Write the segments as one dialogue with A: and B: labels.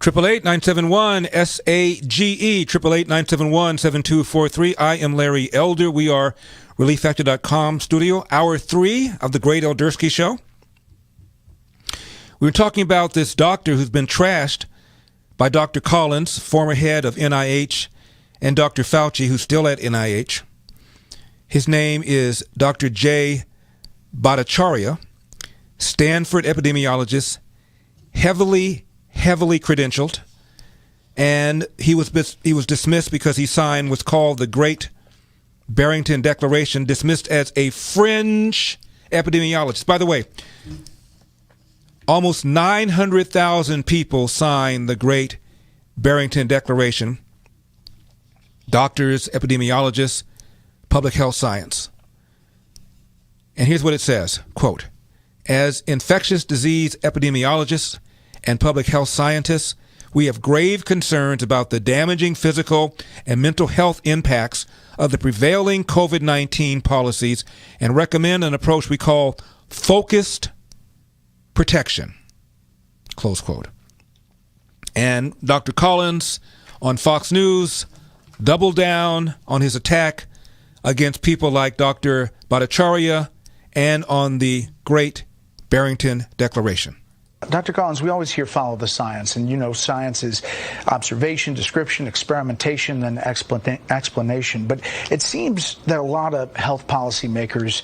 A: 888-971-SAGE, 888-971-7243. I am Larry Elder. We are ReliefFactor.com studio, hour 3 of the Great Eldersky Show. We were talking about this doctor who's been trashed by Dr. Collins, former head of NIH, and Dr. Fauci, who's still at NIH. His name is Dr. J. Bhattacharya, Stanford epidemiologist, heavily credentialed, and he was dismissed because he signed what's called the Great Barrington Declaration, dismissed as a fringe epidemiologist. By the way, almost 900,000 people signed the Great Barrington Declaration. Doctors, epidemiologists, public health science. And here's what it says, quote, "As infectious disease epidemiologists and public health scientists, we have grave concerns about the damaging physical and mental health impacts of the prevailing COVID-19 policies and recommend an approach we call focused protection," close quote. And Dr. Collins on Fox News doubled down on his attack against people like Dr. Bhattacharya and on the Great Barrington Declaration.
B: Dr. Collins, we always hear follow the science, and you know science is observation, description, experimentation, and explanation. But it seems that a lot of health policymakers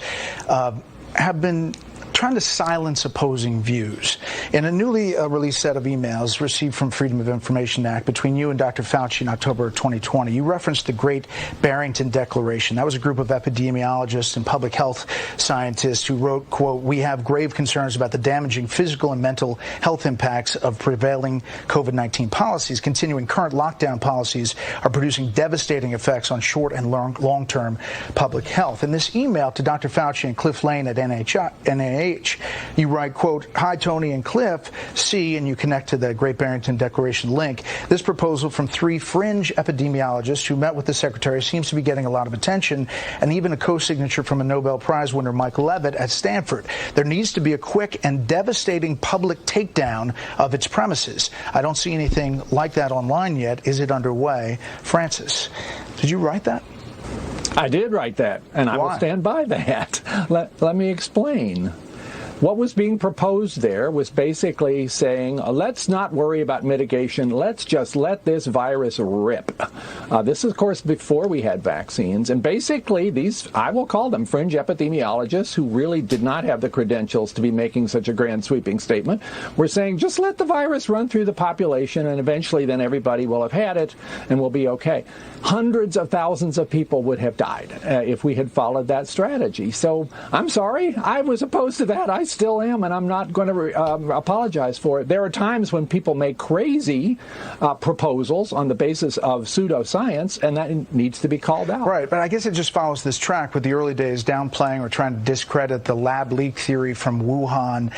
B: have been trying to silence opposing views. In a newly released set of emails received from Freedom of Information Act between you and Dr. Fauci in October of 2020, you referenced the Great Barrington Declaration. That was a group of epidemiologists and public health scientists who wrote, quote, "We have grave concerns about the damaging physical and mental health impacts of prevailing COVID-19 policies. Continuing current lockdown policies are producing devastating effects on short and long-term public health." In this email to Dr. Fauci and Cliff Lane at NIH, you write, quote, "Hi, Tony and Cliff. See," and you connect to the Great Barrington Declaration link, "this proposal from 3 fringe epidemiologists who met with the secretary seems to be getting a lot of attention, and even a co-signature from a Nobel Prize winner, Mike Levitt, at Stanford. There needs to be a quick and devastating public takedown of its premises. I don't see anything like that online yet. Is it underway?" Francis, did you write that?
C: I did write that, and I will stand by that. Let me explain. What was being proposed there was basically saying, let's not worry about mitigation. Let's just let this virus rip. This is, of course, before we had vaccines. And basically, these, I will call them fringe epidemiologists who really did not have the credentials to be making such a grand sweeping statement, were saying, just let the virus run through the population, and eventually then everybody will have had it and we'll be okay. Hundreds of thousands of people would have died if we had followed that strategy. So I'm sorry, I was opposed to that. I still am, and I'm not going to apologize for it. There are times when people make crazy proposals on the basis of pseudoscience, and that needs to be called out.
B: Right, but I guess it just follows this track with the early days downplaying or trying to discredit the lab leak theory from Wuhan.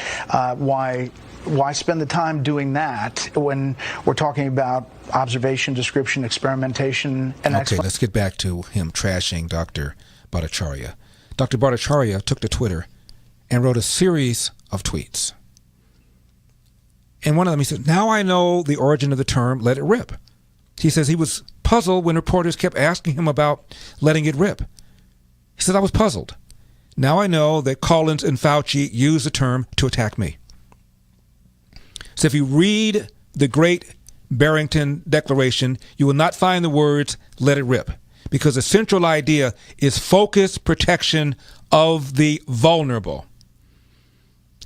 B: Why spend the time doing that when we're talking about observation, description, experimentation, and
A: okay, let's get back to him trashing Dr. Bhattacharya. Dr. Bhattacharya took to Twitter and wrote a series of tweets. And one of them, he said, "Now I know the origin of the term 'let it rip.'" He says he was puzzled when reporters kept asking him about letting it rip. He said, "I was puzzled. Now I know that Collins and Fauci used the term to attack me." So if you read the Great Barrington Declaration, you will not find the words "let it rip," because the central idea is focused protection of the vulnerable.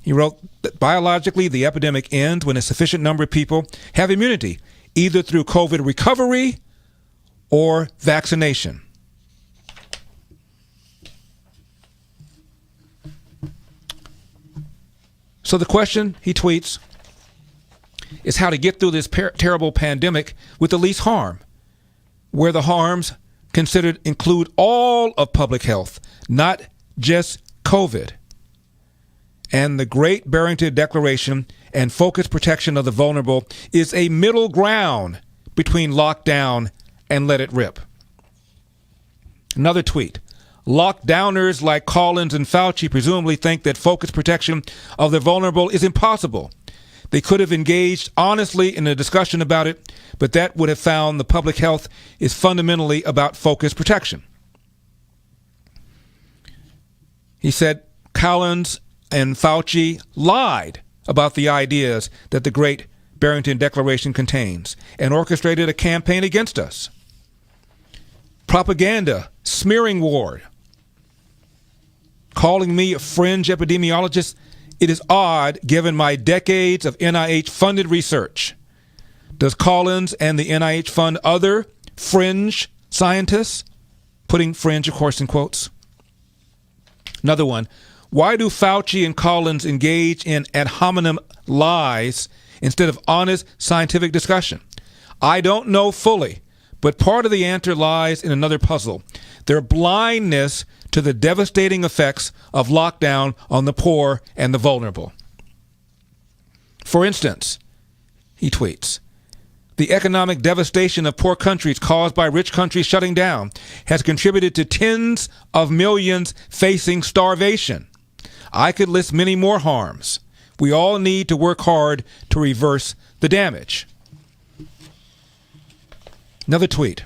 A: He wrote that biologically, the epidemic ends when a sufficient number of people have immunity, either through COVID recovery or vaccination. So the question, he tweets, is how to get through this terrible pandemic with the least harm, where the harms considered include all of public health, not just COVID. And the Great Barrington Declaration and focused protection of the vulnerable is a middle ground between lockdown and let it rip. Another tweet. Lockdowners like Collins and Fauci presumably think that focused protection of the vulnerable is impossible. They could have engaged honestly in a discussion about it, but that would have found the public health is fundamentally about focused protection. He said Collins and Fauci lied about the ideas that the Great Barrington Declaration contains and orchestrated a campaign against us. Propaganda, smearing war, calling me a fringe epidemiologist. It is odd given my decades of NIH-funded research. Does Collins and the NIH fund other fringe scientists? Putting fringe, of course, in quotes. Another one. Why do Fauci and Collins engage in ad hominem lies instead of honest scientific discussion? I don't know fully, but part of the answer lies in another puzzle. Their blindness to the devastating effects of lockdown on the poor and the vulnerable. For instance, he tweets, the economic devastation of poor countries caused by rich countries shutting down has contributed to tens of millions facing starvation. I could list many more harms. We all need to work hard to reverse the damage. Another tweet.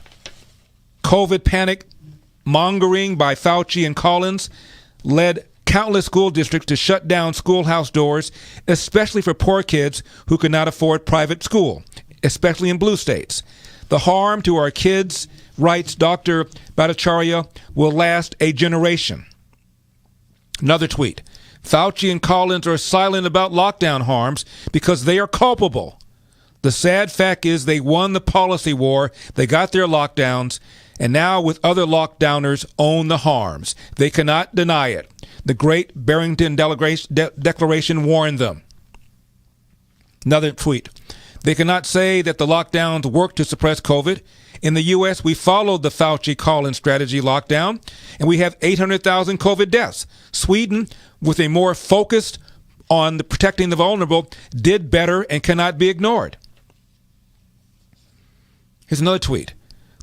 A: COVID panic mongering by Fauci and Collins led countless school districts to shut down schoolhouse doors, especially for poor kids who could not afford private school, especially in blue states. The harm to our kids, writes Dr. Bhattacharya, will last a generation. Another tweet. Fauci and Collins are silent about lockdown harms because they are culpable. The sad fact is they won the policy war, they got their lockdowns, and now with other lockdowners own the harms. They cannot deny it. The Great Barrington Declaration warned them. Another tweet. They cannot say that the lockdowns work to suppress COVID. In the U.S., we followed the Fauci-Collins strategy lockdown, and we have 800,000 COVID deaths. Sweden, with a more focused on the protecting the vulnerable, did better and cannot be ignored. Here's another tweet.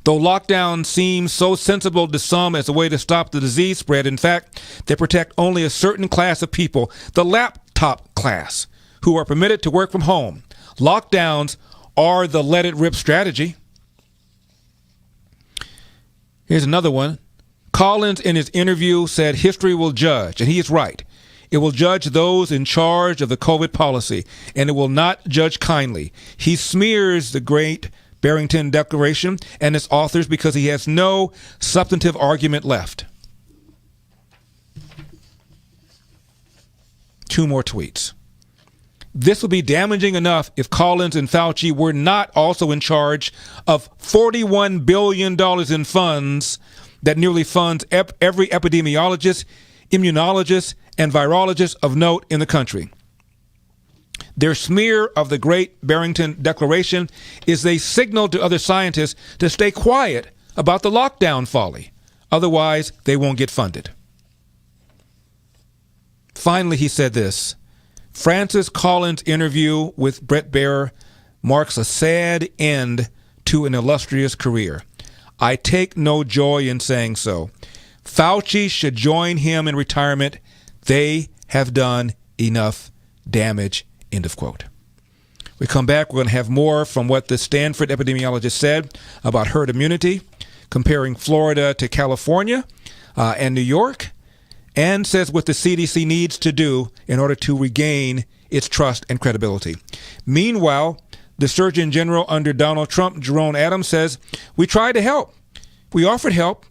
A: Though lockdown seems so sensible to some as a way to stop the disease spread, in fact, they protect only a certain class of people, the laptop class, who are permitted to work from home. Lockdowns are the let-it-rip strategy. Here's another one. Collins, in his interview, said history will judge, and he is right. It will judge those in charge of the COVID policy, and it will not judge kindly. He smears the Great Barrington Declaration and its authors because he has no substantive argument left. Two more tweets. This would be damaging enough if Collins and Fauci were not also in charge of $41 billion in funds that nearly funds every epidemiologist, immunologist, and virologist of note in the country. Their smear of the Great Barrington Declaration is a signal to other scientists to stay quiet about the lockdown folly. Otherwise, they won't get funded. Finally, he said this. Francis Collins' interview with Bret Baier marks a sad end to an illustrious career. I take no joy in saying so. Fauci should join him in retirement. They have done enough damage. End of quote. We come back, we're going to have more from what the Stanford epidemiologist said about herd immunity, comparing Florida to California and New York, and says what the CDC needs to do in order to regain its trust and credibility. Meanwhile, the Surgeon General under Donald Trump, Jerome Adams, says, we tried to help. We offered help,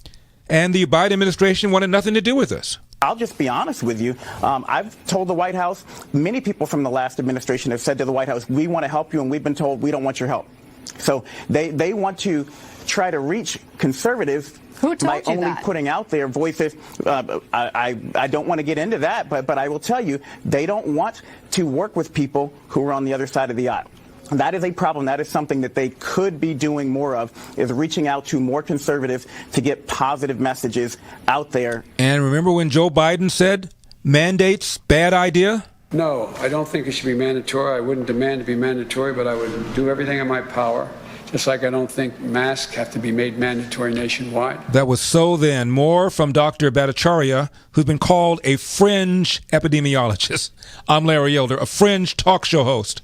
A: and the Biden administration wanted nothing to do with us.
D: I'll just be honest with you. I've told the White House, many people from the last administration have said to the White House, we want to help you, and we've been told we don't want your help. So they want to try to reach conservatives by only putting out their voices. I don't want to get into that, but I will tell you, they don't want to work with people who are on the other side of the aisle. That is a problem. That is something that they could be doing more of, is reaching out to more conservatives to get positive messages out there.
A: And remember when Joe Biden said, mandates, bad idea?
E: No, I don't think it should be mandatory. I wouldn't demand to be mandatory, but I would do everything in my power. Just like I don't think masks have to be made mandatory nationwide.
A: That was So Then. More from Dr. Bhattacharya, who's been called a fringe epidemiologist. I'm Larry Elder, a fringe talk show host.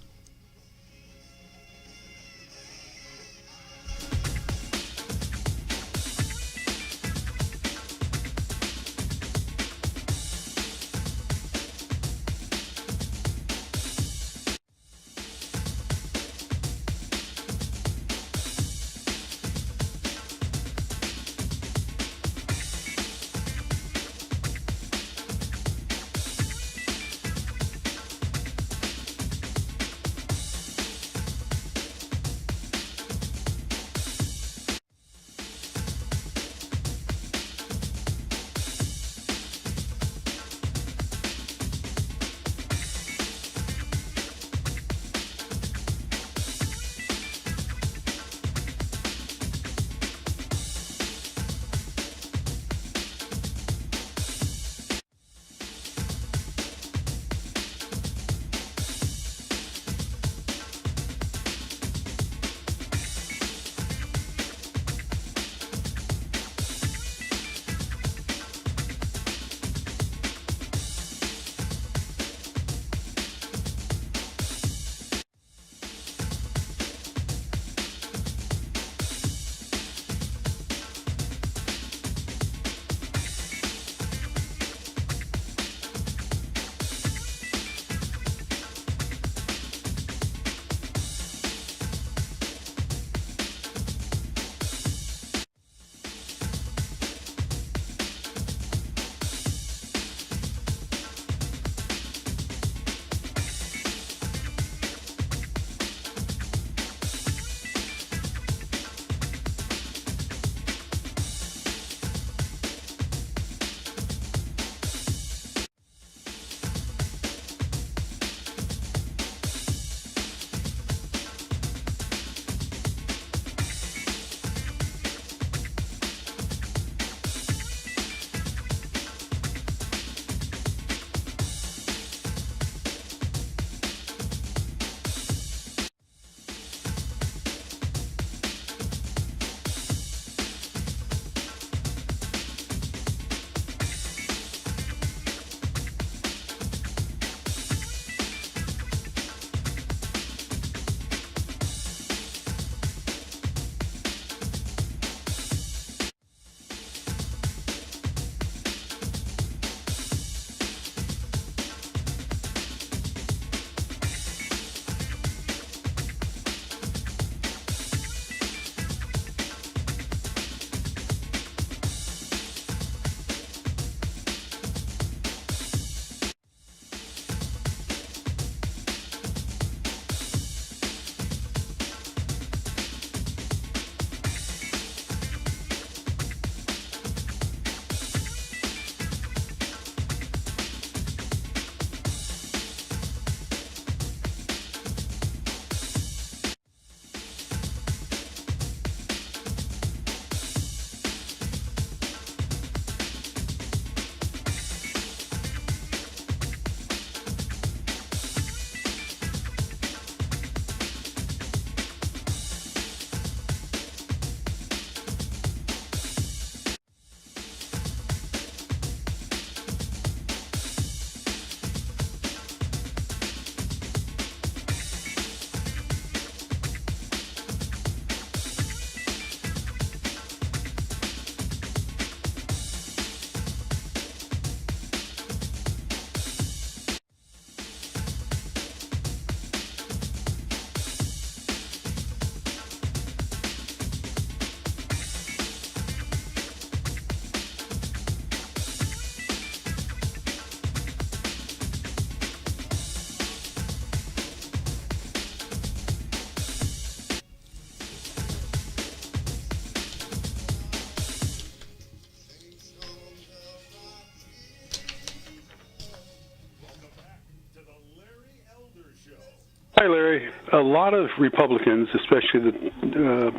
F: a lot of Republicans, especially the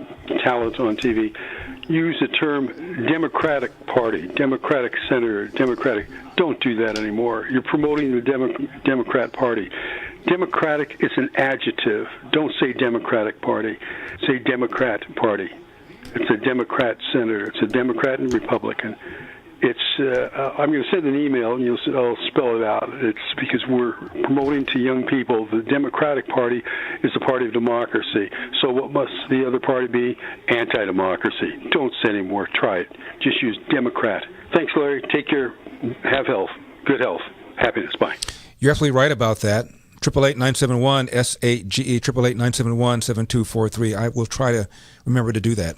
F: talent on TV, use the term Democratic Party, Democratic Senator, Democratic. Don't do that anymore. You're promoting the Democrat Party. Democratic is an adjective. Don't say Democratic Party. Say Democrat Party. It's a Democrat senator. It's a Democrat and Republican. I'm going to send an email, and I'll spell it out. It's because we're promoting to young people the Democratic Party is the party of democracy. So what must the other party be? Anti-democracy. Don't say anymore. Try it. Just use Democrat. Thanks, Larry. Take care. Have health. Good health. Happiness. Bye.
A: You're absolutely right about that. 888-971-SAGE, 888-971-7243. I will try to remember to do that.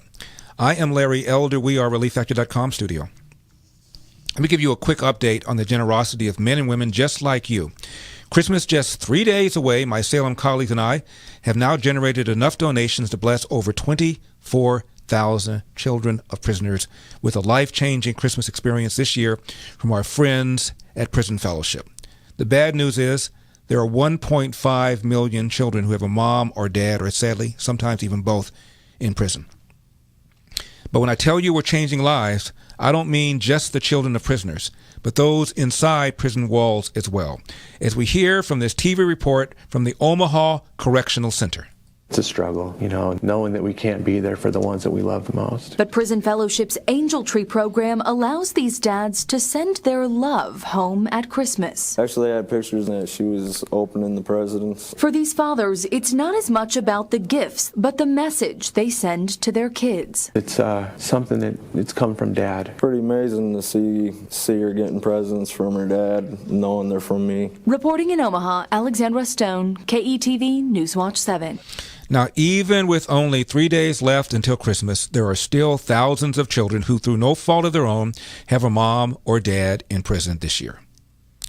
A: I am Larry Elder. We are ReliefFactor.com studio. Let me give you a quick update on the generosity of men and women just like you. Christmas just 3 days away. My Salem colleagues and I have now generated enough donations to bless over 24,000 children of prisoners with a life-changing Christmas experience this year from our friends at Prison Fellowship. The bad news is there are 1.5 million children who have a mom or dad, or sadly, sometimes even both, in prison. But when I tell you we're changing lives, I don't mean just the children of prisoners, but those inside prison walls as well, as we hear from this TV report from the Omaha Correctional Center.
G: It's a struggle, knowing that we can't be there for the ones that we love the most.
H: But Prison Fellowship's Angel Tree program allows these dads to send their love home at Christmas.
I: Actually, I had pictures that she was opening the presents.
H: For these fathers, it's not as much about the gifts, but the message they send to their kids.
G: It's something that it's come from Dad.
I: Pretty amazing to see her getting presents from her dad, knowing they're from me.
H: Reporting in Omaha, Alexandra Stone, KETV Newswatch 7.
A: Now, even with only 3 days left until Christmas, there are still thousands of children who, through no fault of their own, have a mom or dad in prison this year.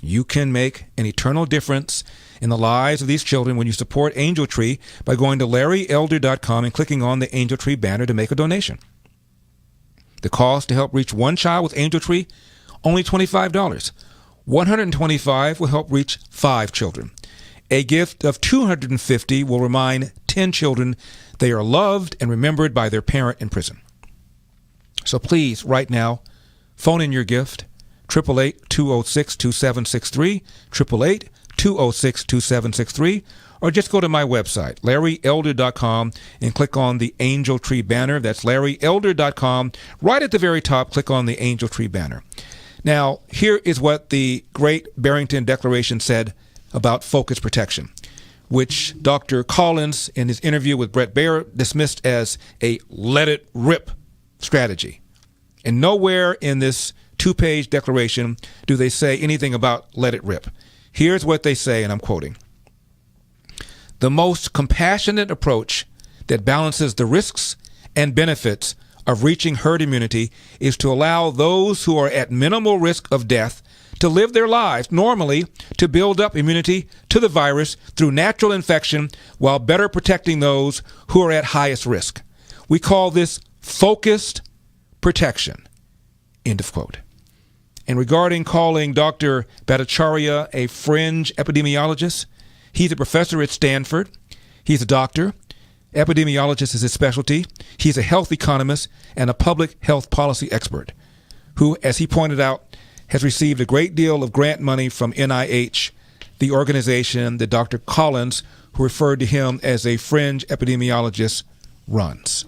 A: You can make an eternal difference in the lives of these children when you support Angel Tree by going to LarryElder.com and clicking on the Angel Tree banner to make a donation. The cost to help reach one child with Angel Tree, only $25. $125 will help reach 5 children. A gift of $250 will remind 10 children they are loved and remembered by their parent in prison. So please, right now, phone in your gift, 888-206-2763, 888-206-2763, or just go to my website, LarryElder.com, and click on the Angel Tree banner. That's LarryElder.com. Right at the very top, click on the Angel Tree banner. Now, here is what the Great Barrington Declaration said about focus protection, which Dr. Collins, in his interview with Brett Baer, dismissed as a let-it-rip strategy. And nowhere in this 2-page declaration do they say anything about let it rip. Here's what they say, and I'm quoting. The most compassionate approach that balances the risks and benefits of reaching herd immunity is to allow those who are at minimal risk of death to live their lives normally, to build up immunity to the virus through natural infection while better protecting those who are at highest risk. We call this focused protection. End of quote. And regarding calling Dr. Bhattacharya a fringe epidemiologist, he's a professor at Stanford. He's a doctor. Epidemiologist is his specialty. He's a health economist and a public health policy expert who, as he pointed out, has received a great deal of grant money from NIH, the organization that Dr. Collins, who referred to him as a fringe epidemiologist, runs.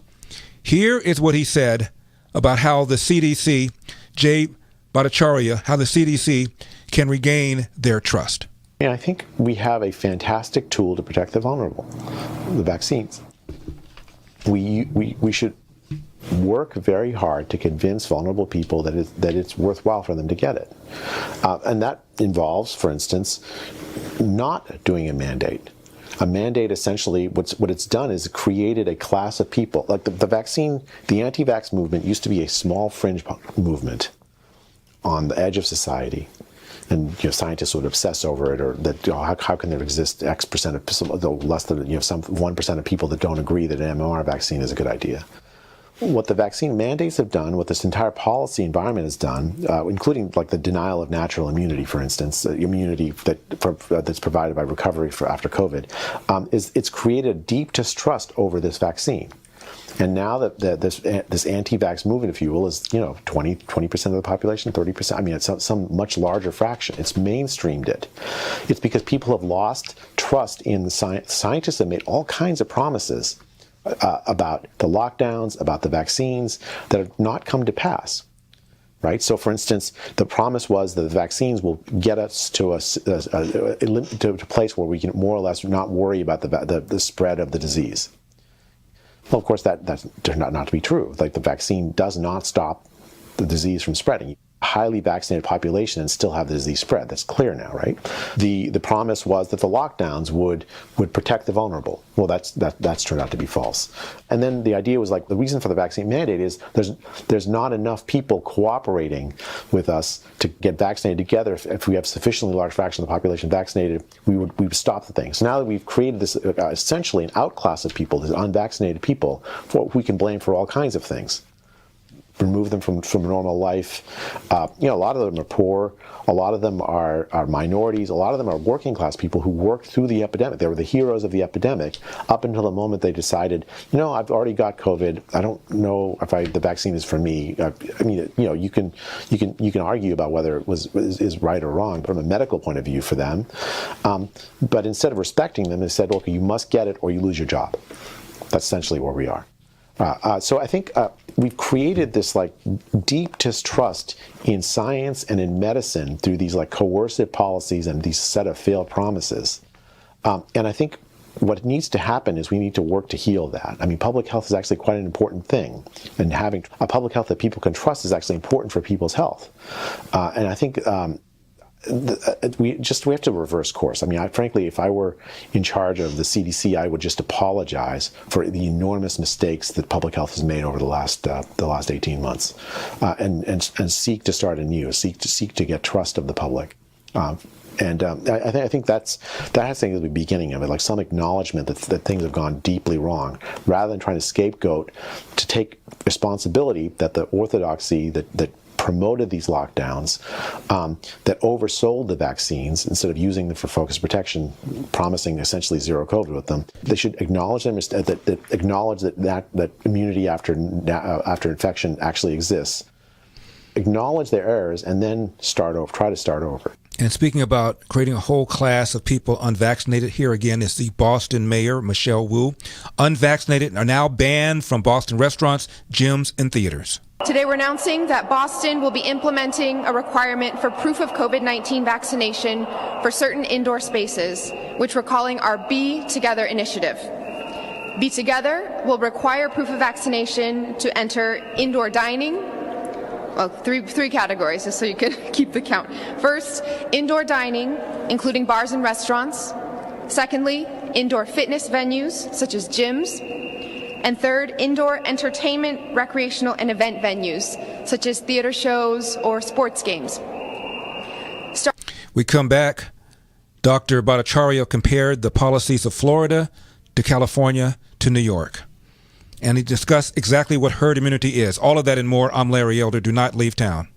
A: Here is what he said about how the CDC, Jay Bhattacharya, how the CDC can regain their trust.
J: And I think we have a fantastic tool to protect the vulnerable, the vaccines. We should work very hard to convince vulnerable people that it's worthwhile for them to get it. And that involves, for instance, not doing a mandate. A mandate, essentially, what it's done is it created a class of people. Like the vaccine, the anti-vax movement used to be a small fringe movement on the edge of society. And scientists would obsess over it, or that how can there exist X percent of less than some 1% of people that don't agree that an MMR vaccine is a good idea. what the vaccine mandates have done, what this entire policy environment has done, including like the denial of natural immunity, for instance, immunity that's provided by recovery after COVID, is it's created deep distrust over this vaccine. And now that this anti-vax movement, if you will, is 20% of the population, 30%. I mean, it's some much larger fraction. It's mainstreamed it. It's because people have lost trust in the science. Scientists have made all kinds of promises about the lockdowns, about the vaccines that have not come to pass. Right. So, for instance, the promise was that the vaccines will get us to a place where we can more or less not worry about the spread of the disease. Well, of course, that's turned out not to be true. Like, the vaccine does not stop the disease from spreading. Highly vaccinated population and still have the disease spread. That's clear now, right? The promise was that the lockdowns would protect the vulnerable. Well, that's turned out to be false. And then the idea was, like, the reason for the vaccine mandate is there's not enough people cooperating with us to get vaccinated together. If we have sufficiently large fraction of the population vaccinated, we would stop the thing. So now that we've created this essentially an outclass of people, these unvaccinated people, we can blame for all kinds of things. Remove them from normal life. A lot of them are poor. A lot of them are minorities. A lot of them are working class people who worked through the epidemic. They were the heroes of the epidemic up until the moment they decided, I've already got COVID. I don't know if the vaccine is for me. You can argue about whether it is right or wrong from a medical point of view for them. But instead of respecting them, they said, okay, you must get it or you lose your job. That's essentially where we are. So I think we've created this like deep distrust in science and in medicine through these like coercive policies and these set of failed promises. And I think what needs to happen is we need to work to heal that. I mean, public health is actually quite an important thing, and having a public health that people can trust is actually important for people's health. And I think we have to reverse course. I mean, frankly, if I were in charge of the CDC, I would just apologize for the enormous mistakes that public health has made over the last 18 months, and seek to start anew, seek to get trust of the public. I think that has to be the beginning of it, like some acknowledgement that things have gone deeply wrong, rather than trying to scapegoat, to take responsibility that the orthodoxy that promoted these lockdowns, that oversold the vaccines instead of using them for focused protection, promising essentially zero COVID with them. They should acknowledge them, acknowledge that immunity after infection actually exists, acknowledge their errors, and then try to start over.
A: And speaking about creating a whole class of people unvaccinated, here again is the Boston mayor, Michelle Wu. Unvaccinated are now banned from Boston restaurants, gyms, and theaters.
K: Today we're announcing that Boston will be implementing a requirement for proof of COVID-19 vaccination for certain indoor spaces, which we're calling our Be Together initiative. Be Together will require proof of vaccination to enter indoor dining. Well, three categories, just so you can keep the count. First, indoor dining, including bars and restaurants. Secondly, indoor fitness venues, such as gyms. And third, indoor entertainment, recreational, and event venues, such as theater shows or sports games.
A: We come back. Dr. Bhattacharya compared the policies of Florida to California to New York. And he discussed exactly what herd immunity is. All of that and more. I'm Larry Elder. Do not leave town.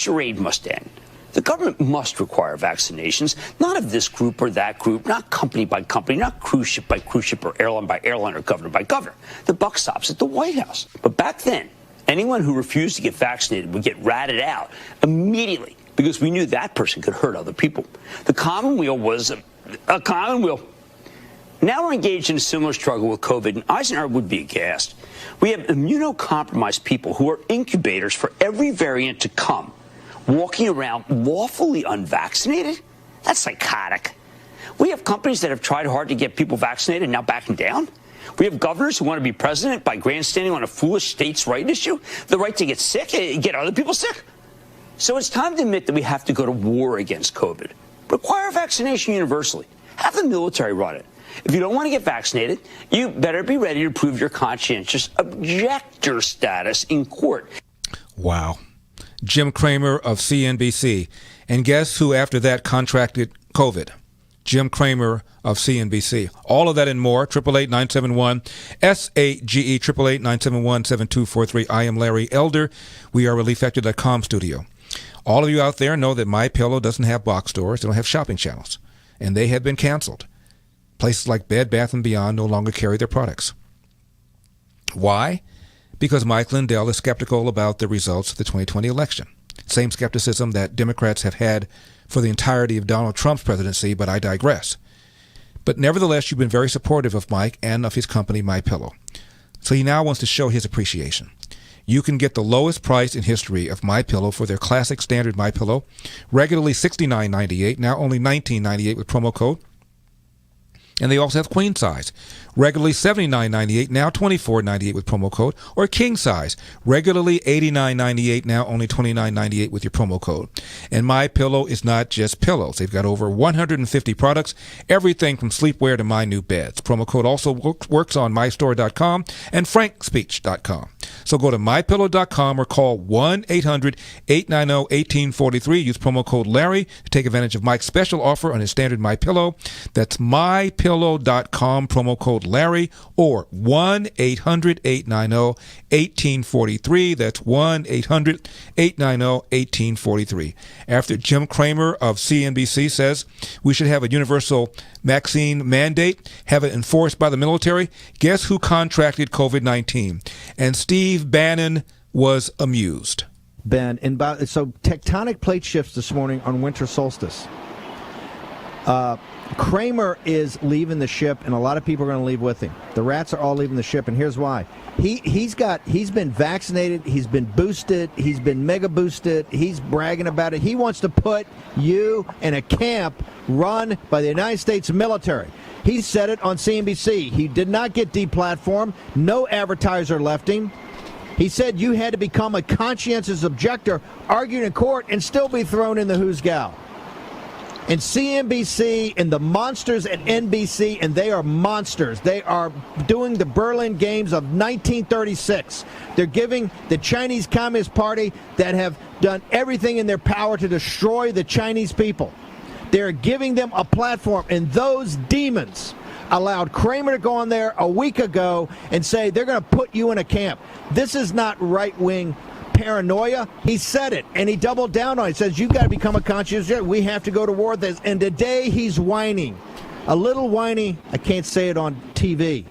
L: charade must end. The government must require vaccinations, not of this group or that group, not company by company, not cruise ship by cruise ship or airline by airline or governor by governor. The buck stops at the White House. But back then, anyone who refused to get vaccinated would get ratted out immediately because we knew that person could hurt other people. The commonweal was a commonweal. Now we're engaged in a similar struggle with COVID, and Eisenhower would be aghast. We have immunocompromised people who are incubators for every variant to come, walking around lawfully unvaccinated? That's psychotic. We have companies that have tried hard to get people vaccinated and now backing down. We have governors who want to be president by grandstanding on a foolish states' right issue, the right to get sick, get other people sick. So it's time to admit that we have to go to war against COVID. Require vaccination universally. Have the military run it. If you don't want to get vaccinated, you better be ready to prove your conscientious objector status in court.
A: Wow. Jim Cramer of CNBC. And guess who after that contracted COVID? Jim Cramer of CNBC. All of that and more. 888-971-SAGE, 888-971-7243. I am Larry Elder. We are ReliefFactor.com studio. All of you out there know that MyPillow doesn't have box stores. They don't have shopping channels. And they have been canceled. Places like Bed Bath & Beyond no longer carry their products. Why? Because Mike Lindell is skeptical about the results of the 2020 election. Same skepticism that Democrats have had for the entirety of Donald Trump's presidency, but I digress. But nevertheless, you've been very supportive of Mike and of his company, MyPillow. So he now wants to show his appreciation. You can get the lowest price in history of MyPillow for their classic standard MyPillow, regularly $69.98, now only $19.98 with promo code. And they also have queen size, regularly $79.98, now $24.98 with promo code, or king size, regularly $89.98, now only $29.98 with your promo code. And MyPillow is not just pillows. They've got over 150 products, everything from sleepwear to my new beds. Promo code also works on mystore.com and frankspeech.com. So go to mypillow.com or call 1-800-890-1843. Use promo code Larry to take advantage of Mike's special offer on his standard MyPillow. That's mypillow.com, promo code Larry, or 1-800-890-1843. That's 1-800-890-1843. After Jim Cramer of CNBC says we should have a universal vaccine mandate, have it enforced by the military, guess who contracted COVID-19? And Steve Bannon was amused.
M: Ben, and so tectonic plate shifts this morning on winter solstice. Cramer is leaving the ship, and a lot of people are going to leave with him. The rats are all leaving the ship, and here's why. He's been vaccinated, he's been boosted, he's been mega boosted, he's bragging about it. He wants to put you in a camp run by the United States military. He said it on CNBC. He did not get deplatformed. No advertiser left him. He said you had to become a conscientious objector, argue in court, and still be thrown in the who's gal. And CNBC and the monsters at NBC, and they are monsters. They are doing the Berlin Games of 1936. They're giving the Chinese Communist Party that have done everything in their power to destroy the Chinese people. They're giving them a platform, and those demons allowed Cramer to go on there a week ago and say they're going to put you in a camp. This is not right-wing paranoia. He said it, and he doubled down on it. He says, you've got to become a conscientious. We have to go to war with this. And today he's whining. A little whiny. I can't say it on TV.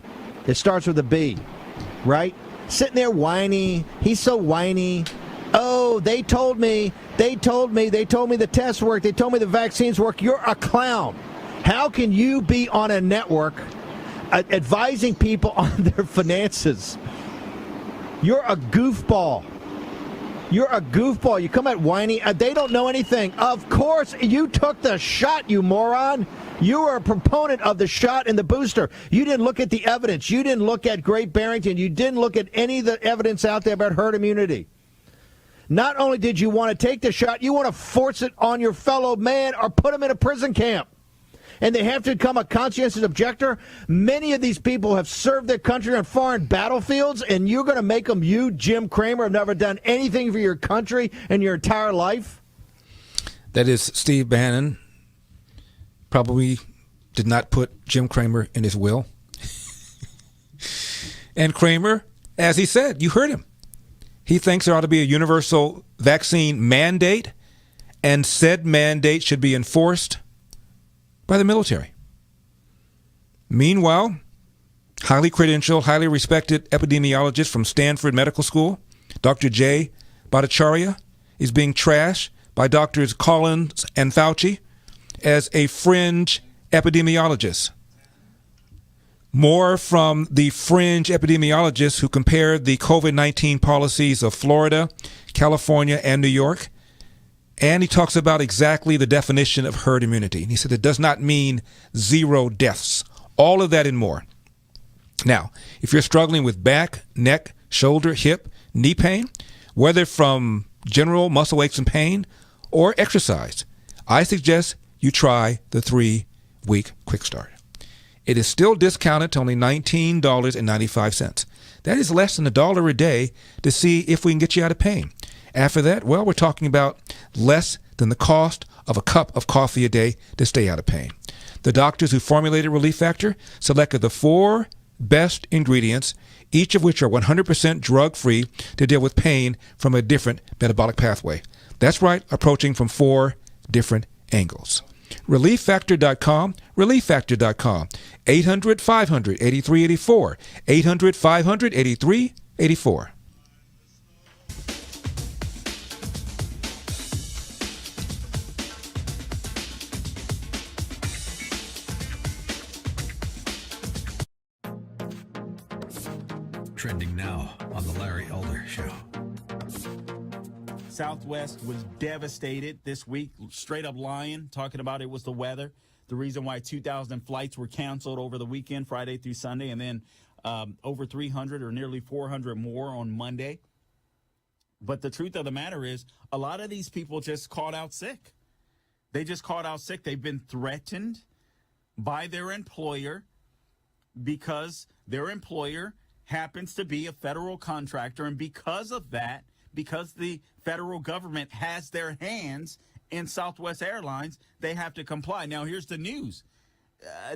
M: It starts with a B, right? Sitting there whiny. He's so whiny. Oh, they told me the tests work. They told me the vaccines work. You're a clown. How can you be on a network advising people on their finances? You're a goofball. You're a goofball. You come at whiny. They don't know anything. Of course, you took the shot, you moron. You were a proponent of the shot and the booster. You didn't look at the evidence. You didn't look at Great Barrington. You didn't look at any of the evidence out there about herd immunity. Not only did you want to take the shot, you want to force it on your fellow man or put him in a prison camp. And they have to become a conscientious objector. Many of these people have served their country on foreign battlefields, and you're going to make them, you, Jim Cramer, have never done anything for your country in your entire life?
A: That is Steve Bannon. Probably did not put Jim Cramer in his will. And Cramer, as he said, you heard him. He thinks there ought to be a universal vaccine mandate, and said mandate should be enforced by the military. Meanwhile, highly credentialed, highly respected epidemiologist from Stanford Medical School, Dr. J. Bhattacharya, is being trashed by Drs. Collins and Fauci as a fringe epidemiologist. More from the fringe epidemiologists who compared the COVID-19 policies of Florida, California, and New York. And he talks about exactly the definition of herd immunity. And he said it does not mean 0 deaths. All of that and more. Now, if you're struggling with back, neck, shoulder, hip, knee pain, whether from general muscle aches and pain or exercise, I suggest you try the 3-week Quick Start. It is still discounted to only $19.95. That is less than $1 a day to see if we can get you out of pain. After that, well, we're talking about less than the cost of a cup of coffee a day to stay out of pain. The doctors who formulated Relief Factor selected the 4 best ingredients, each of which are 100% drug-free to deal with pain from a different metabolic pathway. That's right, approaching from 4 different angles. ReliefFactor.com, ReliefFactor.com, 800-500-8384, 800-500-8384.
N: Trending now on the Larry Elder Show.
O: Southwest was devastated this week, straight up lying, talking about it was the weather. The reason why 2,000 flights were canceled over the weekend, Friday through Sunday, and then over 300 or nearly 400 more on Monday. But the truth of the matter is, a lot of these people just called out sick. They just called out sick. They've been threatened by their employer because their employer happens to be a federal contractor, and because of that, because the federal government has their hands in Southwest Airlines, they have to comply. Now, here's the news.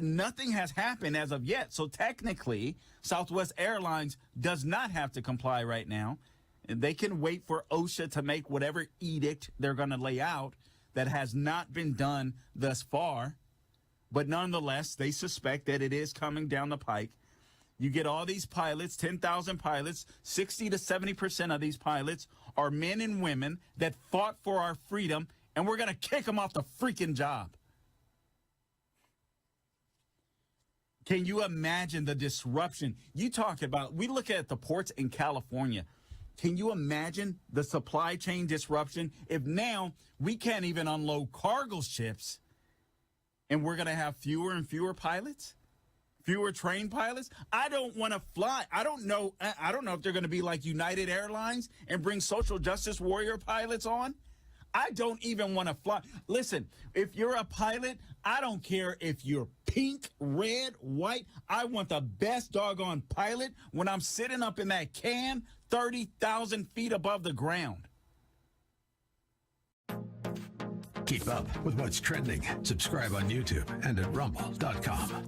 O: Nothing has happened as of yet. So technically, Southwest Airlines does not have to comply right now. They can wait for OSHA to make whatever edict they're going to lay out that has not been done thus far. But nonetheless, they suspect that it is coming down the pike. You get all these pilots, 10,000 pilots, 60 to 70% of these pilots are men and women that fought for our freedom, and we're going to kick them off the freaking job. Can you imagine the disruption? You talk about, we look at the ports in California. Can you imagine the supply chain disruption if now we can't even unload cargo ships and we're going to have fewer and fewer pilots? Fewer trained pilots? I don't want to fly. I don't know if they're going to be like United Airlines and bring social justice warrior pilots on. I don't even want to fly. Listen, if you're a pilot, I don't care if you're pink, red, white. I want the best doggone pilot when I'm sitting up in that can 30,000 feet above the ground.
N: Keep up with what's trending. Subscribe on YouTube and at rumble.com.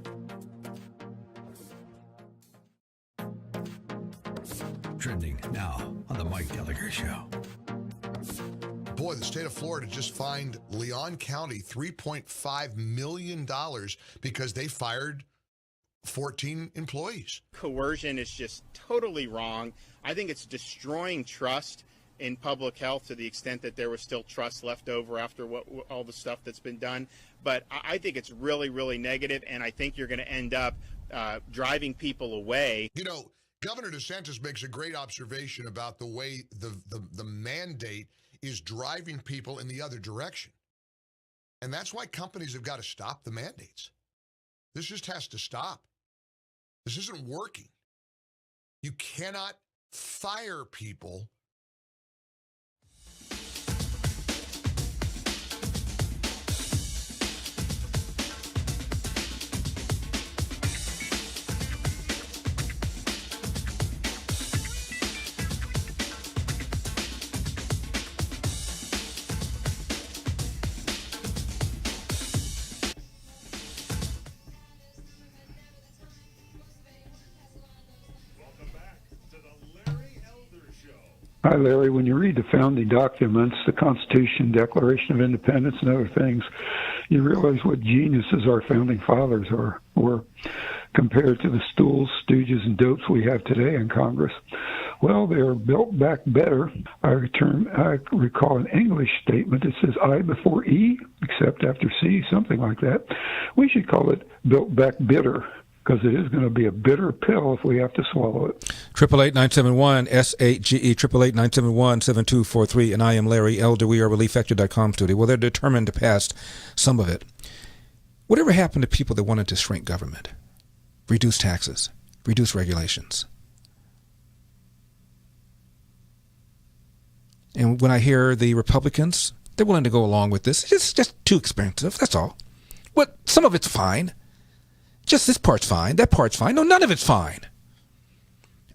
N: Trending now on the Mike Gallagher Show.
P: Boy, the state of Florida just fined Leon County $3.5 million because they fired 14 employees.
Q: Coercion is just totally wrong. I think it's destroying trust in public health to the extent that there was still trust left over after all the stuff that's been done. But I think it's really, really negative, and I think you're going to end up driving people away.
P: You know, Governor DeSantis makes a great observation about the way the mandate is driving people in the other direction. And that's why companies have got to stop the mandates. This just has to stop. This isn't working. You cannot fire people
F: Hi, Larry. When you read the founding documents, the Constitution, Declaration of Independence, and other things, you realize what geniuses our founding fathers were compared to the stools, stooges, and dopes we have today in Congress. Well, they are built back better. I recall an English statement that says I before E, except after C, something like that. We should call it built back bitter, because it is going to be a bitter pill if we have to swallow it.
A: 888-971-SAGE, 888-971-7243, and I am Larry Elder. We are ReliefFactor.com studio. Well, they're determined to pass some of it. Whatever happened to people that wanted to shrink government, reduce taxes, reduce regulations? And when I hear the Republicans, they're willing to go along with this. It's just too expensive, that's all. What? Some of it's fine. Just this part's fine, that part's fine. No, none of it's fine.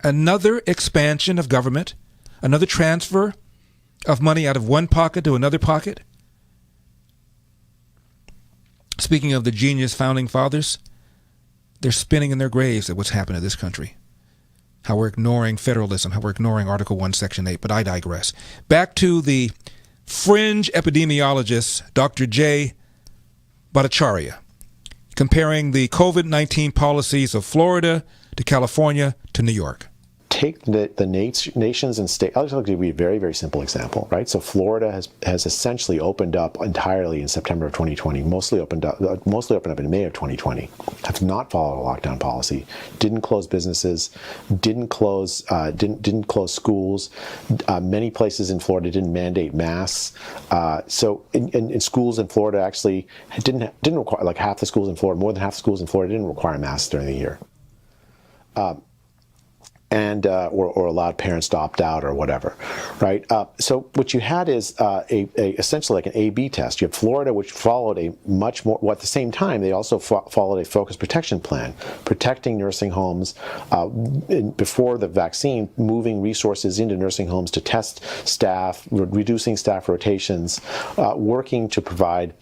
A: Another expansion of government, another transfer of money out of one pocket to another pocket. Speaking of the genius founding fathers, they're spinning in their graves at what's happened to this country. How we're ignoring federalism, how we're ignoring Article 1, Section 8, but I digress. Back to the fringe epidemiologist, Dr. J. Bhattacharya, comparing the COVID-19 policies of Florida to California to New York.
J: Take the nations and states. I'll just give you a very, very simple example, right? So Florida has essentially opened up entirely in September of 2020, mostly opened up in May of 2020. Have not followed a lockdown policy. Didn't close businesses. Didn't close schools. Many places in Florida didn't mandate masks. So in schools in Florida actually didn't require, like half the schools in Florida, more than half the schools in Florida didn't require masks during the year. Or allowed parents to opt out or whatever, right? So what you had is essentially like an A/B test. You have Florida, which followed a much more, at the same time, they also followed a focused protection plan, protecting nursing homes before the vaccine, moving resources into nursing homes to test staff, reducing staff rotations, working to provide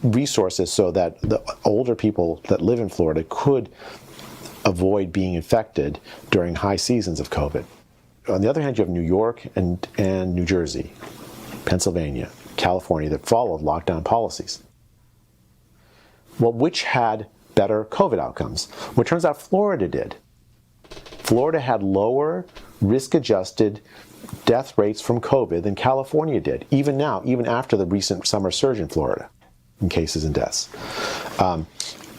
J: resources so that the older people that live in Florida could avoid being infected during high seasons of COVID. On the other hand, you have New York and New Jersey, Pennsylvania, California that followed lockdown policies. Well, which had better COVID outcomes? Well, it turns out Florida did. Florida had lower risk-adjusted death rates from COVID than California did, even now, even after the recent summer surge in Florida in cases and deaths.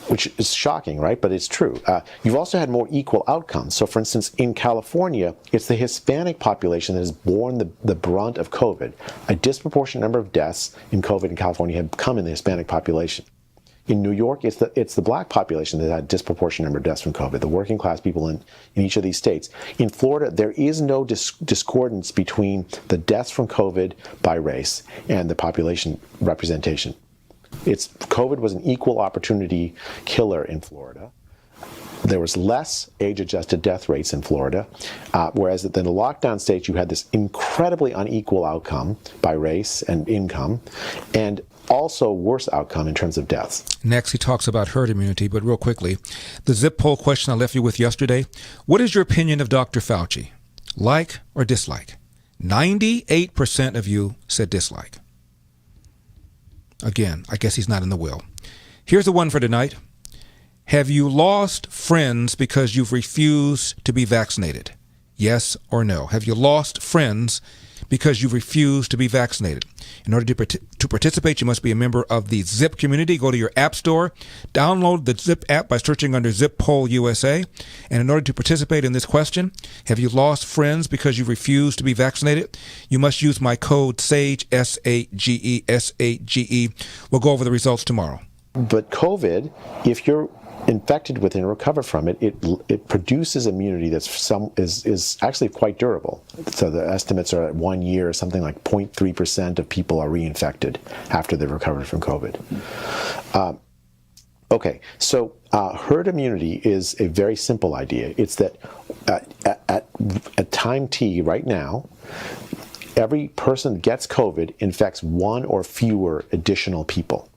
J: Which is shocking, right? But it's true. You've also had more equal outcomes. So, for instance, in California, it's the Hispanic population that has borne the brunt of COVID. A disproportionate number of deaths in COVID in California have come in the Hispanic population. In New York, it's the black population that had a disproportionate number of deaths from COVID, the working class people in each of these states. In Florida, there is no discordance between the deaths from COVID by race and the population representation. COVID was an equal opportunity killer in Florida. There was less age-adjusted death rates in Florida, whereas in the lockdown states you had this incredibly unequal outcome by race and income, and also worse outcome in terms of deaths.
A: Next, he talks about herd immunity, but real quickly, the zip poll question I left you with yesterday. What is your opinion of Dr. Fauci? Like or dislike? 98% of you said dislike. Again, I guess he's not in the will. Here's the one for tonight. Have you lost friends because you've refused to be vaccinated? Yes or no? Have you lost friends because you've refused to be vaccinated? In order to participate, you must be a member of the Zip community. Go to your app store, download the Zip app by searching under Zip Poll USA. And in order to participate in this question, have you lost friends because you refused to be vaccinated? You must use my code SAGE, SAGE, SAGE. We'll go over the results tomorrow.
J: But COVID, if you're infected with it and recover from it, it produces immunity that's is actually quite durable. So the estimates are at 1 year, something like 0.3% of people are reinfected after they've recovered from COVID. Okay, so herd immunity is a very simple idea. It's that at time T right now, every person that gets COVID infects one or fewer additional people.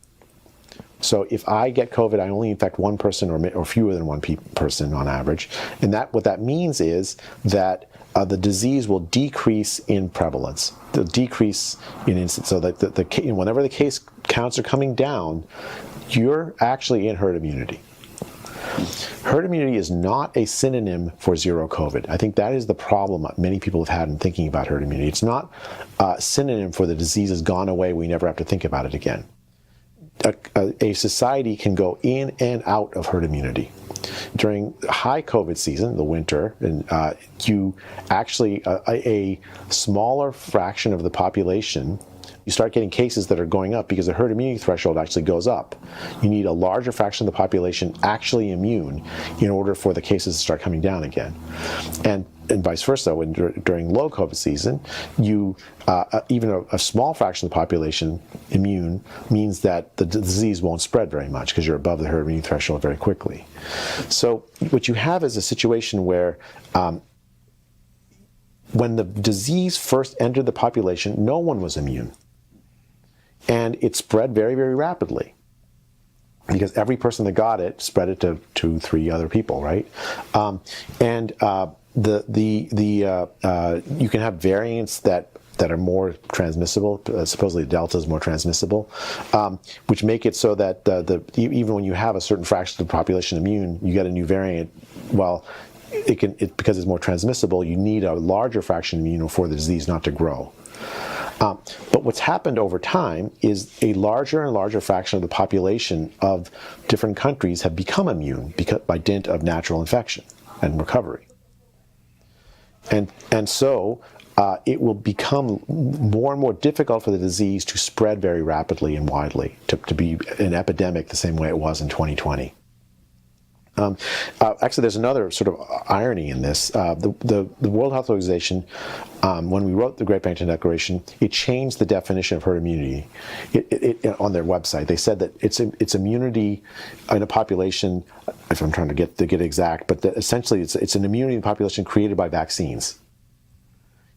J: So if I get COVID, I only infect one person or fewer than one person on average. And what that means is that the disease will decrease in prevalence. They'll decrease in incidence. So that whenever the case counts are coming down, you're actually in herd immunity. Herd immunity is not a synonym for zero COVID. I think that is the problem many people have had in thinking about herd immunity. It's not a synonym for the disease has gone away, we never have to think about it again. A society can go in and out of herd immunity. During high COVID season, the winter, and you actually, a smaller fraction of the population, you start getting cases that are going up because the herd immunity threshold actually goes up. You need a larger fraction of the population actually immune in order for the cases to start coming down again. And vice versa, during low COVID season, even a small fraction of the population immune means that the disease won't spread very much because you're above the herd immunity threshold very quickly. So what you have is a situation where when the disease first entered the population, no one was immune. And it spread very, very rapidly because every person that got it spread it to 2-3 other people, right? You can have variants that are more transmissible. Supposedly Delta is more transmissible, which make it so that even when you have a certain fraction of the population immune, you get a new variant. Well, because it's more transmissible, you need a larger fraction immune for the disease not to grow. But what's happened over time is a larger and larger fraction of the population of different countries have become immune by dint of natural infection and recovery. And so it will become more and more difficult for the disease to spread very rapidly and widely, to be an epidemic the same way it was in 2020. Actually, there's another sort of irony in this. The World Health Organization, when we wrote the Great Barrington Declaration, it changed the definition of herd immunity on their website. They said that it's immunity in a population, if I'm trying to get exact, but essentially it's an immunity in a population created by vaccines.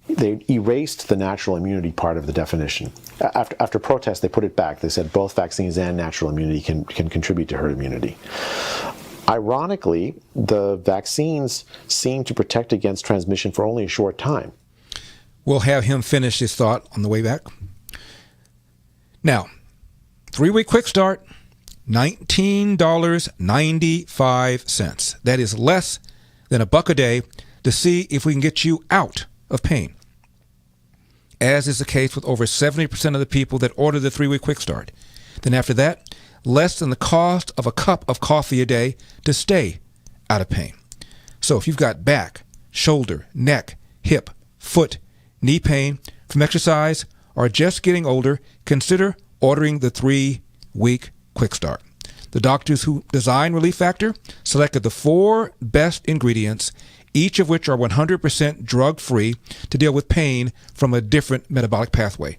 J: They erased the natural immunity part of the definition. After protest, they put it back. They said both vaccines and natural immunity can contribute to herd immunity. Ironically, the vaccines seem to protect against transmission for only a short time.
A: We'll have him finish his thought on the way back. Now, 3-week quick start, $19.95. That is less than $1 a day to see if we can get you out of pain, as is the case with over 70% of the people that order the 3-week quick start. Then after that, less than the cost of a cup of coffee a day to stay out of pain. So if you've got back, shoulder, neck, hip, foot, knee pain from exercise or just getting older, consider ordering the 3-week quick start. The doctors who designed Relief Factor selected the 4 best ingredients, each of which are 100% drug-free, to deal with pain from a different metabolic pathway.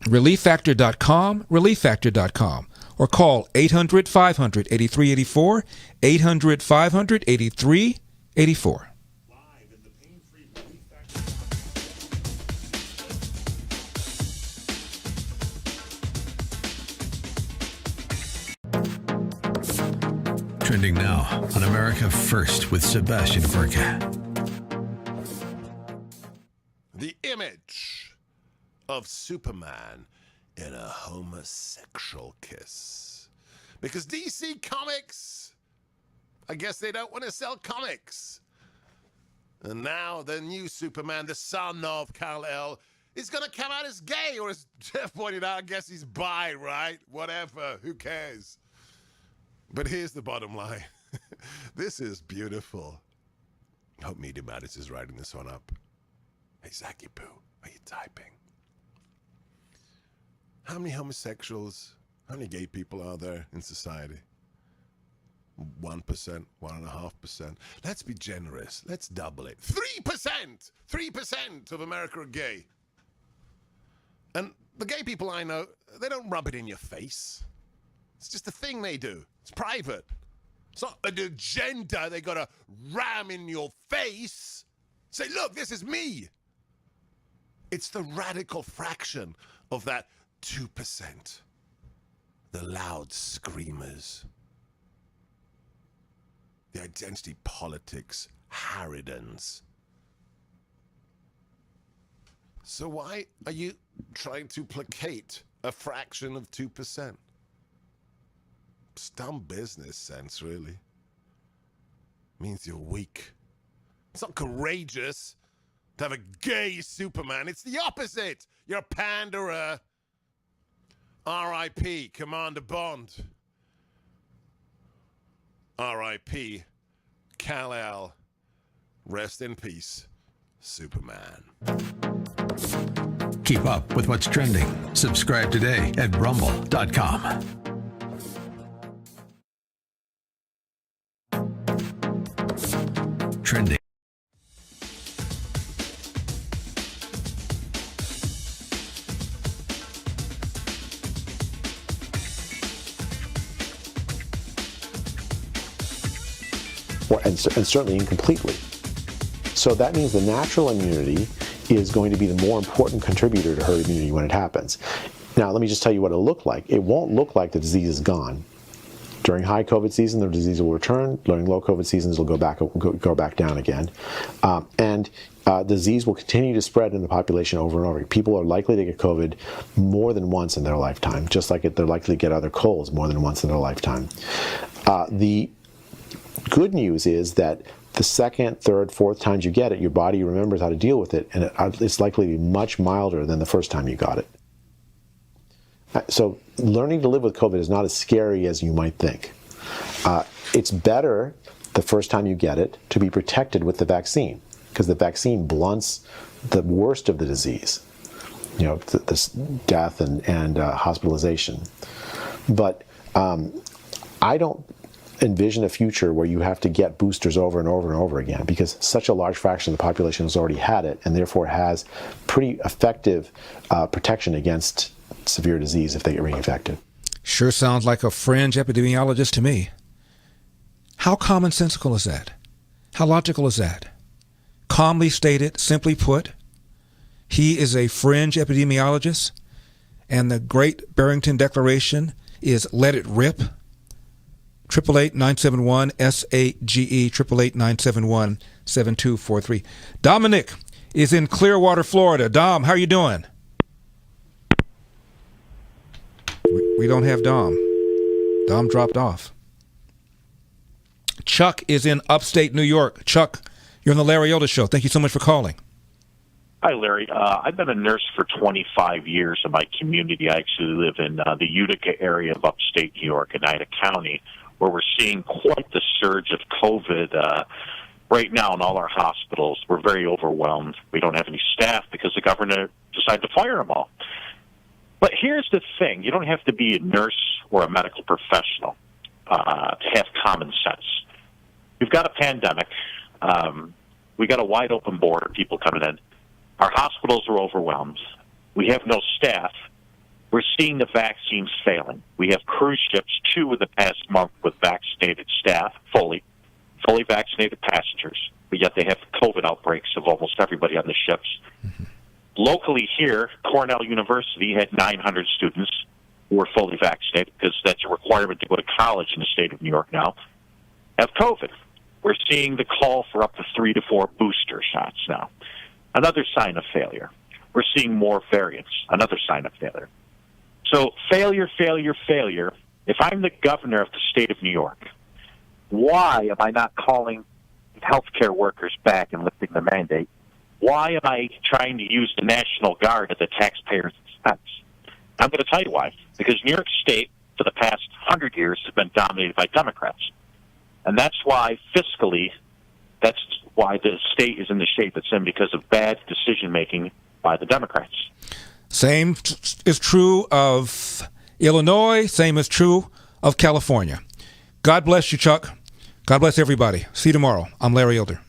A: ReliefFactor.com, ReliefFactor.com, or call 800-500-8384, 800-500-8384.
N: Trending now on America First with Sebastian Gorka.
R: The image of Superman in a homosexual kiss. Because DC Comics, I guess they don't want to sell comics. And now the new Superman, the son of Kal-El, is going to come out as gay, or as Jeff pointed out, I guess he's bi, right? Whatever, who cares? But here's the bottom line. This is beautiful. I hope Media Matters is writing this one up. Hey, Zachy Poo, are you typing? How many homosexuals, how many gay people are there in society? 1%, 1.5%. Let's be generous. Let's double it. 3%! 3% of America are gay. And the gay people I know, they don't rub it in your face. It's just a thing they do. It's private. It's not an agenda they got to ram in your face. Say, look, this is me. It's the radical fraction of that 2%. The loud screamers. The identity politics harridans. So why are you trying to placate a fraction of 2%? It's dumb business sense, really. Means you're weak. It's not courageous to have a gay Superman. It's the opposite. You're a panderer. R.I.P. Commander Bond. R.I.P. Kal-El. Rest in peace, Superman.
N: Keep up with what's trending. Subscribe today at rumble.com. Trending.
J: And certainly incompletely. So that means the natural immunity is going to be the more important contributor to herd immunity when it happens. Now, let me just tell you what it'll look like. It won't look like the disease is gone. During high COVID season, the disease will return. During low COVID seasons, it'll go back down again. Disease will continue to spread in the population over and over. People are likely to get COVID more than once in their lifetime, just like they're likely to get other colds more than once in their lifetime. The good news is that the second, third, fourth times you get it, your body remembers how to deal with it, and it's likely to be much milder than the first time you got it. So learning to live with COVID is not as scary as you might think. It's better the first time you get it to be protected with the vaccine, because the vaccine blunts the worst of the disease, this death and hospitalization. But I don't envision a future where you have to get boosters over and over and over again, because such a large fraction of the population has already had it and therefore has pretty effective protection against severe disease if they get reinfected.
A: Sure sounds like a fringe epidemiologist to me. How commonsensical is that? How logical is that? Calmly stated, simply put, he is a fringe epidemiologist, and the Great Barrington Declaration is let it rip. 888-971-SAGE, 888-971-7243. Dominic is in Clearwater, Florida. Dom, how are you doing? We don't have Dom. Dom dropped off. Chuck is in upstate New York. Chuck, you're on the Larry Elder Show. Thank you so much for calling.
S: Hi, Larry. I've been a nurse for 25 years in my community. I actually live in the Utica area of upstate New York, in Oneida County, where we're seeing quite the surge of COVID right now in all our hospitals. We're very overwhelmed. We don't have any staff because the governor decided to fire them all. But here's the thing. You don't have to be a nurse or a medical professional to have common sense. We've got a pandemic. We got a wide open border, people coming in. Our hospitals are overwhelmed. We have no staff. We're seeing the vaccines failing. We have cruise ships, 2 in the past month, with vaccinated staff, fully vaccinated passengers, but yet they have COVID outbreaks of almost everybody on the ships. Mm-hmm. Locally here, Cornell University had 900 students who were fully vaccinated, because that's a requirement to go to college in the state of New York now, have COVID. We're seeing the call for up to 3 to 4 booster shots now. Another sign of failure. We're seeing more variants. Another sign of failure. So failure. If I'm the governor of the state of New York, why am I not calling healthcare workers back and lifting the mandate? Why am I trying to use the National Guard at the taxpayer's expense? I'm going to tell you why. Because New York State, for the past 100 years, has been dominated by Democrats. And that's why fiscally, that's why the state is in the shape it's in, because of bad decision-making by the Democrats.
A: Same is true of Illinois. Same is true of California. God bless you, Chuck. God bless everybody. See you tomorrow. I'm Larry Elder.